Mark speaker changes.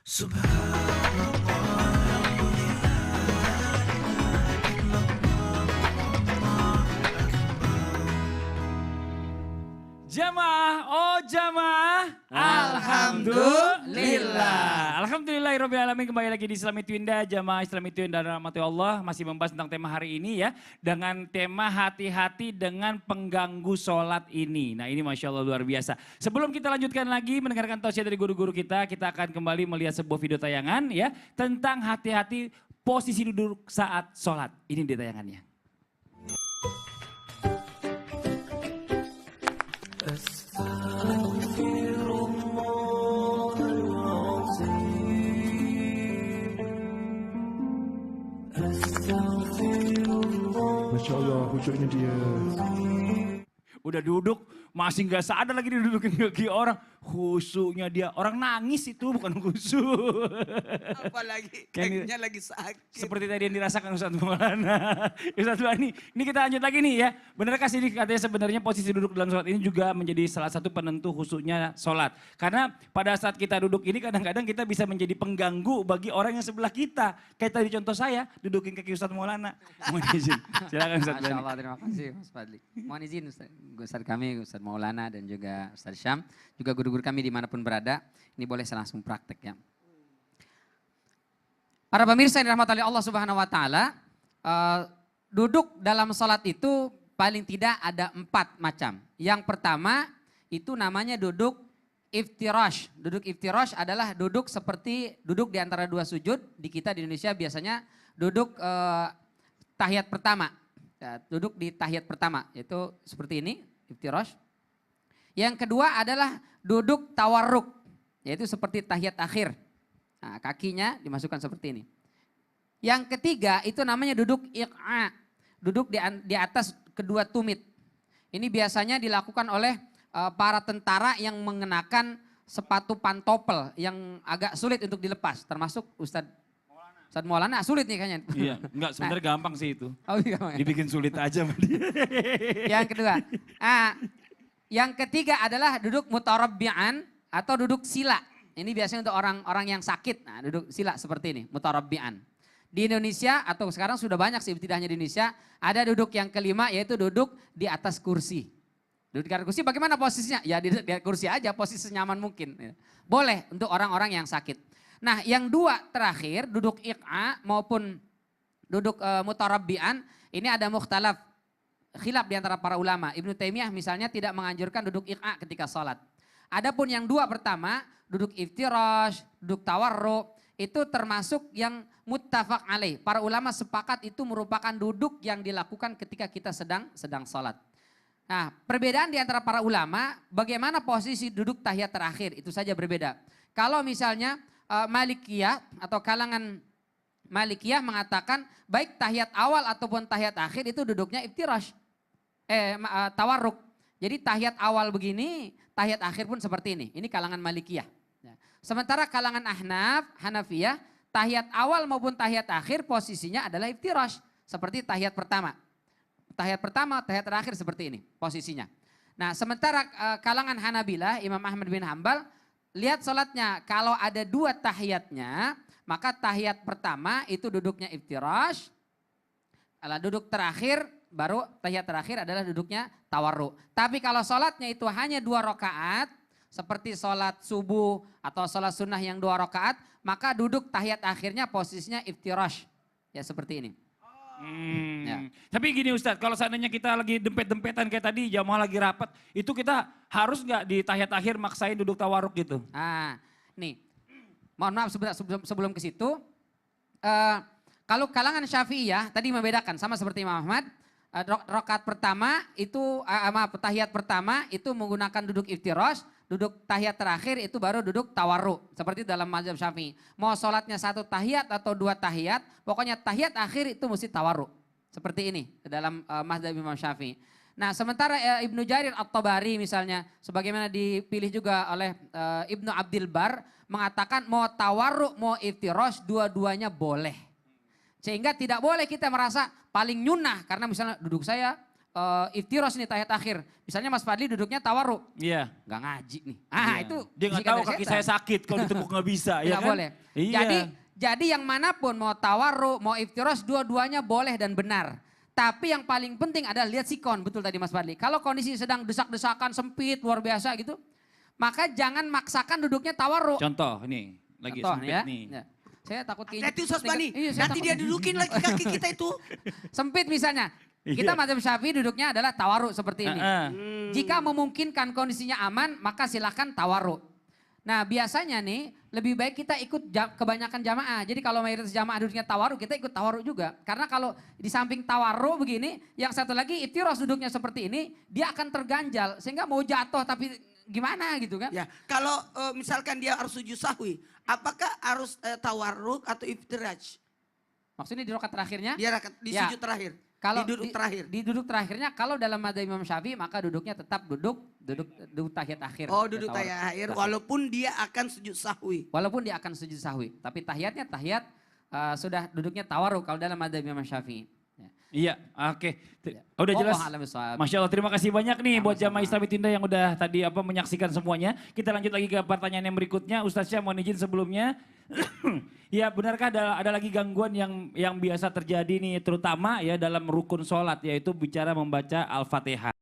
Speaker 1: Jamaah, oh jamaah, Alhamdulillah. Alhamdulillahirrahmanirrahim, kembali lagi di Islami Twinda, jamaah Islami Twinda dan rahmati Allah. Masih membahas tentang tema hari ini ya. Dengan tema hati-hati dengan pengganggu sholat ini. Nah ini Masya Allah luar biasa. Sebelum kita lanjutkan lagi mendengarkan tausiah dari guru-guru kita akan kembali melihat sebuah video tayangan ya. Tentang hati-hati posisi duduk saat sholat. Ini dia tayangannya.
Speaker 2: Masya Allah, hujuknya dia.
Speaker 1: Udah duduk, masih nggak sadar lagi didudukin kaki orang. Khusyuknya dia, orang nangis itu bukan khusyuk.
Speaker 3: Apalagi kakinya lagi sakit.
Speaker 1: Seperti tadi yang dirasakan Ustaz Maulana. Ustaz Bani, ini kita lanjut lagi nih ya. Benarkah sih katanya sebenarnya posisi duduk dalam sholat ini juga menjadi salah satu penentu khusyuknya sholat. Karena pada saat kita duduk ini kadang-kadang kita bisa menjadi pengganggu bagi orang yang sebelah kita. Kayak tadi contoh saya, dudukin kaki Ustaz Maulana. Mohon izin, silakan Ustaz Bani.
Speaker 4: Masya Allah, terima kasih Mas Fadli. Mohon izin Ustaz kami, Ustaz Maulana dan juga Ustaz Syam. Juga guru-guru kami dimanapun berada, ini boleh saya langsung praktek ya. Para pemirsa yang dirahmati oleh Allah Subhanahu Wa Taala, duduk dalam sholat itu paling tidak ada 4 macam. Yang pertama itu namanya duduk iftirash. Duduk iftirash adalah duduk seperti duduk di antara 2 sujud. Di kita di Indonesia biasanya duduk tahiyat pertama. Ya, duduk di tahiyat pertama, yaitu seperti ini, iftirash. Yang kedua adalah duduk tawarruk, yaitu seperti tahiyat akhir. Nah, kakinya dimasukkan seperti ini. Yang ketiga itu namanya duduk iq'a, duduk di atas kedua tumit. Ini biasanya dilakukan oleh para tentara yang mengenakan sepatu pantopel yang agak sulit untuk dilepas, termasuk Ustaz Maulana sulit nih kayaknya.
Speaker 1: Iya, enggak sebenarnya gampang sih itu.
Speaker 4: Oh, iya,
Speaker 1: dibikin sulit aja sama dia.
Speaker 4: Yang kedua. Yang ketiga adalah duduk mutarabbi'an atau duduk sila. Ini biasanya untuk orang-orang yang sakit. Nah, duduk sila seperti ini, mutarabbi'an. Di Indonesia atau sekarang sudah banyak sih, tidak hanya di Indonesia, ada duduk yang kelima yaitu duduk di atas kursi. Duduk di atas kursi bagaimana posisinya? Ya di kursi aja, posisi senyaman mungkin. Boleh untuk orang-orang yang sakit. Nah, yang 2 terakhir, duduk iq'a maupun duduk mutarabbi'an, ini ada mukhtalaf. Khilaf di antara para ulama. Ibnu Taimiyah misalnya tidak menganjurkan duduk iq'a ketika sholat. Adapun yang 2 pertama, duduk iftirash, duduk tawarruk, itu termasuk yang muttafaq alaih. Para ulama sepakat itu merupakan duduk yang dilakukan ketika kita sedang sholat. Nah, perbedaan di antara para ulama, bagaimana posisi duduk tahiyat terakhir, itu saja berbeda. Kalau misalnya Malikiyah atau kalangan Malikiyah mengatakan baik tahiyat awal ataupun tahiyat akhir itu duduknya iftirash, tawarruk. Jadi tahiyat awal begini, tahiyat akhir pun seperti ini. Ini kalangan Malikiyah. Sementara kalangan Ahnaf, Hanafiyah, tahiyat awal maupun tahiyat akhir posisinya adalah iftirash. Seperti tahiyat pertama. Tahiyat pertama, tahiyat terakhir seperti ini posisinya. Nah sementara kalangan Hanabilah, Imam Ahmad bin Hambal, lihat sholatnya kalau ada 2 tahiyatnya, maka tahiyat pertama itu duduknya iftirash, duduk terakhir baru tahiyat terakhir adalah duduknya tawarruk. Tapi kalau sholatnya itu hanya 2 rakaat, seperti sholat subuh atau sholat sunnah yang 2 rakaat, maka duduk tahiyat akhirnya posisinya iftirash. Ya seperti ini.
Speaker 1: Ya. Tapi gini Ustadz, kalau seandainya kita lagi dempet-dempetan kayak tadi, jamaah lagi rapat, itu kita harus nggak di tahiyat akhir maksain duduk tawarruk gitu?
Speaker 4: Nih. Mohon maaf sebelum ke situ, kalau kalangan Syafi'iyah tadi membedakan sama seperti Imam Ahmad, rakaat pertama itu tahiyat pertama itu menggunakan duduk iftirash, duduk tahiyat terakhir itu baru duduk tawarruk, seperti dalam mazhab Syafi'i. Mau sholatnya 1 tahiyat atau 2 tahiyat, pokoknya tahiyat akhir itu mesti tawarruk. Seperti ini dalam mazhab Imam Syafi'i. Nah sementara Ibnu Jarir At-Tabari misalnya, sebagaimana dipilih juga oleh Ibnu Abdil Bar, mengatakan mau tawarruk mau iftirash dua-duanya boleh. Sehingga tidak boleh kita merasa paling nyunah karena misalnya duduk saya iftiros nih tahiyat akhir. Misalnya Mas Fadli duduknya tawaruk.
Speaker 1: Iya.
Speaker 4: Nggak ngaji nih.
Speaker 1: Iya.
Speaker 4: Itu
Speaker 1: Dia nggak
Speaker 4: bisikan
Speaker 1: tahu
Speaker 4: dari
Speaker 1: kaki
Speaker 4: setan.
Speaker 1: saya sakit kalau ditekuk nggak bisa, ya
Speaker 4: Nggak
Speaker 1: kan?
Speaker 4: boleh.
Speaker 1: Iya.
Speaker 4: Jadi yang manapun mau tawaruk, mau iftiros, dua-duanya boleh dan benar. Tapi yang paling penting adalah lihat sikon, betul tadi Mas Fadli. Kalau kondisi sedang desak-desakan, sempit, luar biasa gitu, maka jangan maksakan duduknya tawaruk.
Speaker 1: Contoh nih, lagi
Speaker 4: Contoh
Speaker 1: sempit
Speaker 4: ya.
Speaker 1: nih.
Speaker 4: Ya. Saya takut
Speaker 3: Hati-hati Ustaz Bani,
Speaker 4: Iya, saya
Speaker 3: nanti
Speaker 4: takut.
Speaker 3: dia dudukin lagi kaki kita itu.
Speaker 4: Sempit misalnya. Kita
Speaker 1: Iya.
Speaker 4: mazhab Syafi'i duduknya adalah tawaruk seperti ini.
Speaker 1: Heeh.
Speaker 4: Jika memungkinkan kondisinya aman, maka silakan tawaruk. Nah biasanya nih lebih baik kita ikut kebanyakan jamaah. Jadi kalau mayoritas jamaah duduknya tawaruk, kita ikut tawaruk juga. Karena kalau di samping tawaruk begini, yang satu lagi iftiros duduknya seperti ini, dia akan terganjal. Sehingga mau jatuh tapi gimana gitu kan.
Speaker 3: Ya, kalau misalkan dia harus sujud sahwi, apakah harus tawarruk atau iftiraj?
Speaker 4: Maksudnya di rakaat terakhirnya?
Speaker 3: Dia di
Speaker 4: Ya.
Speaker 3: sujud terakhir.
Speaker 4: Kalau
Speaker 3: di duduk terakhir.
Speaker 4: Di duduk terakhirnya, kalau dalam madzhab Imam Syafi'i maka duduknya tetap duduk tahiyat akhir.
Speaker 3: Oh, duduk
Speaker 4: Tawarruk.
Speaker 3: tahiyat akhir walaupun dia akan sujud sahwi.
Speaker 4: Walaupun dia akan sujud sahwi, tapi tahiyatnya tahiyat sudah duduknya tawarruk kalau dalam madzhab Imam Syafi'i. Ya.
Speaker 1: Iya, oke.
Speaker 4: Ya.
Speaker 1: Udah jelas.
Speaker 4: Wallahu a'lam bishawab.
Speaker 1: Masya Allah, terima kasih banyak nih buat
Speaker 4: Sama-sama.
Speaker 1: jamaah Islami Twinda yang udah tadi menyaksikan semuanya. Kita lanjut lagi ke pertanyaan yang berikutnya. Ustaz Syah mohon izin sebelumnya. Ya benarkah ada lagi gangguan yang biasa terjadi nih terutama ya dalam rukun sholat yaitu bicara membaca Al-Fatihah.